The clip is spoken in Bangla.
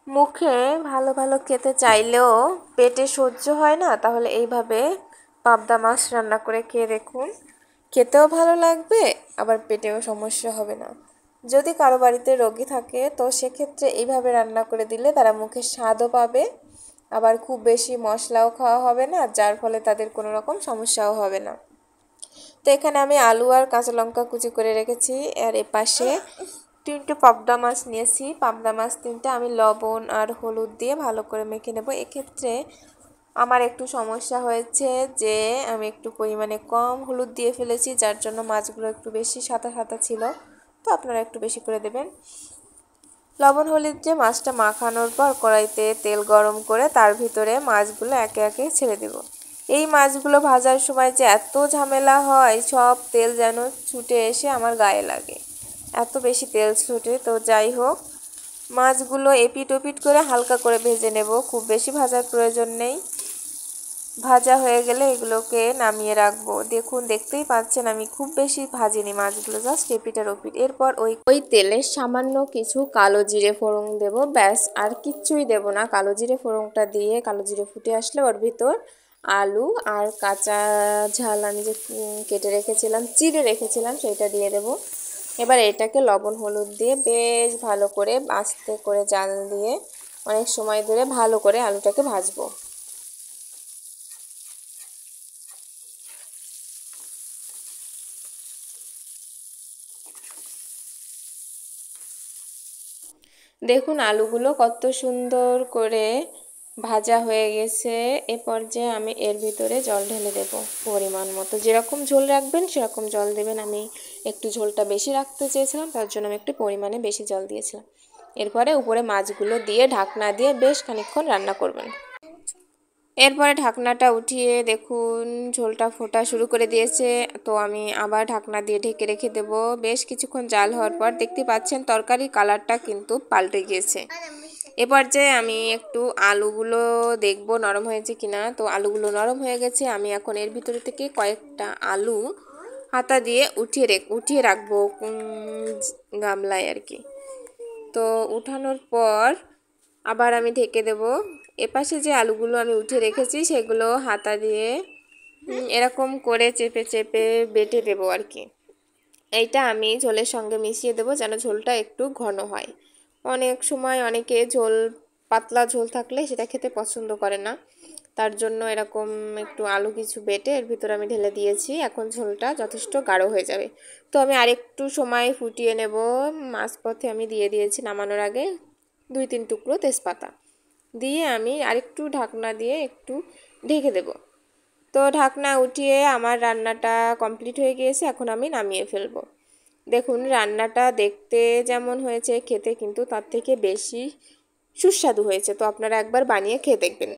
মুখে ভালো ভালো খেতে চাইলেও পেটে সহ্য হয় না, তাহলে এইভাবে পাবদা মাছ রান্না করে খেয়ে দেখুন। খেতেও ভালো লাগবে, আবার পেটেও সমস্যা হবে না। যদি কারো বাড়িতে রোগী থাকে তো সেক্ষেত্রে এইভাবে রান্না করে দিলে তারা মুখে স্বাদও পাবে, আবার খুব বেশি মশলাও খাওয়া হবে না, যার ফলে তাদের কোনো রকম সমস্যাও হবে না। তো এখানে আমি আলু আর কাঁচা লঙ্কা কুচি করে রেখেছি, আর এপাশে 3টে পাবদা মাছ নিয়েছি। পাবদা মাছ 3টে আমি লবণ আর হলুদ দিয়ে ভালো করে মেখে নেব। এক্ষেত্রে আমার একটু সমস্যা হয়েছে যে আমি একটু পরিমাণে কম হলুদ দিয়ে ফেলেছি, যার জন্য মাছগুলো একটু বেশি সাদা সাদা ছিল। তো আপনারা একটু বেশি করে দেবেন। লবণ হলুদ দিয়ে মাছটা মাখানোর পর কড়াইতে তেল গরম করে তার ভিতরে মাছগুলো একে একে ছেড়ে দেব। এই মাছগুলো ভাজার সময় যে এত ঝামেলা হয়, সব তেল যেন ছুটে এসে আমার গায়ে লাগে, এত বেশি তেল ছুটে। তো যাই হোক, মাছগুলো এপিট ওপিট করে হালকা করে ভেজে নেব, খুব বেশি ভাজার প্রয়োজন নেই। ভাজা হয়ে গেলে এগুলোকে নামিয়ে রাখবো। দেখুন, দেখতেই পাচ্ছেন আমি খুব বেশি ভাজিনি মাছগুলো, জাস্ট এপিট আর ওপিট। এরপর ওই তেলে সামান্য কিছু কালো জিরে ফোড়ন দেব, ব্যাস, আর কিচ্ছুই দেব না। কালো জিরে ফোড়নটা দিয়ে কালো জিরে ফুটে আসলে ওর ভিতর আলু আর কাঁচা ঝাল আমি যে কেটে রেখেছিলাম, চিড়ে রেখেছিলাম, সেটা দিয়ে দেব। এবার এটাকে লবণ হলুদ দিয়ে বেশ ভালো করে আস্তে করে জাল দিয়ে অনেক সময় ধরে ভালো করে আলুটাকে ভাজবো। দেখুন আলুগুলো কত সুন্দর করে ভাজা হয়ে গেছে। এ পর্যায়ে আমি এর ভিতরে জল ঢেলে দেব পরিমাণ মতো। যেরকম ঝোল রাখবেন সেরকম জল দেবেন। আমি একটু ঝোলটা বেশি রাখতে চেয়েছিলাম, তার জন্য আমি একটু পরিমাণে বেশি জল দিয়েছিলাম। এরপরে উপরে মাছগুলো দিয়ে ঢাকনা দিয়ে বেশ খানিকক্ষণ রান্না করবেন। এরপরে ঢাকনাটা উঠিয়ে দেখুন ঝোলটা ফোটা শুরু করে দিয়েছে। তো আমি আবার ঢাকনা দিয়ে ঢেকে রেখে দেব। বেশ কিছুক্ষণ জাল হওয়ার পর দেখতে পাচ্ছেন তরকারির কালারটা কিন্তু পাল্টে গিয়েছে। এবার যে আমি একটু আলুগুলো দেখব নরম হয়েছে কিনা। তো আলুগুলো নরম হয়ে গেছে। আমি এখন এর ভিতরে থেকে কয়েকটা আলু হাতা দিয়ে উঠিয়ে রাখবো গামলায় আর কি। তো উঠানোর পর আবার আমি ঢেকে দেব। এপাশে যে আলুগুলো আমি উঠে রেখেছি সেগুলো হাতা দিয়ে এরকম করে চেপে চেপে বেটে দেবো আর কি। এইটা আমি ঝোলের সঙ্গে মিশিয়ে দেবো যেন ঝোলটা একটু ঘন হয়। অনেক সময় অনেকে পাতলা ঝোল থাকলে সেটা খেতে পছন্দ করে না, তার জন্য এরকম একটু আলু কিছু বেটে এর ভিতরে আমি ঢেলে দিয়েছি। এখন ঝোলটা যথেষ্ট গাঢ় হয়ে যাবে। তো আমি আরেকটু সময় ফুটিয়ে নেব। মাঝপথে আমি দিয়ে দিয়েছি নামানোর আগে 2-3 টুকরো তেজপাতা দিয়ে আমি আরেকটু ঢাকনা দিয়ে একটু ঢেকে দেব। তো ঢাকনা উঠিয়ে আমার রান্নাটা কমপ্লিট হয়ে গিয়েছে। এখন আমি নামিয়ে ফেলবো। দেখুন রান্নাটা দেখতে যেমন হয়েছে, খেতে কিন্তু তার থেকে বেশি সুস্বাদু হয়েছে। তো আপনারা একবার বানিয়ে খেয়ে দেখবেন।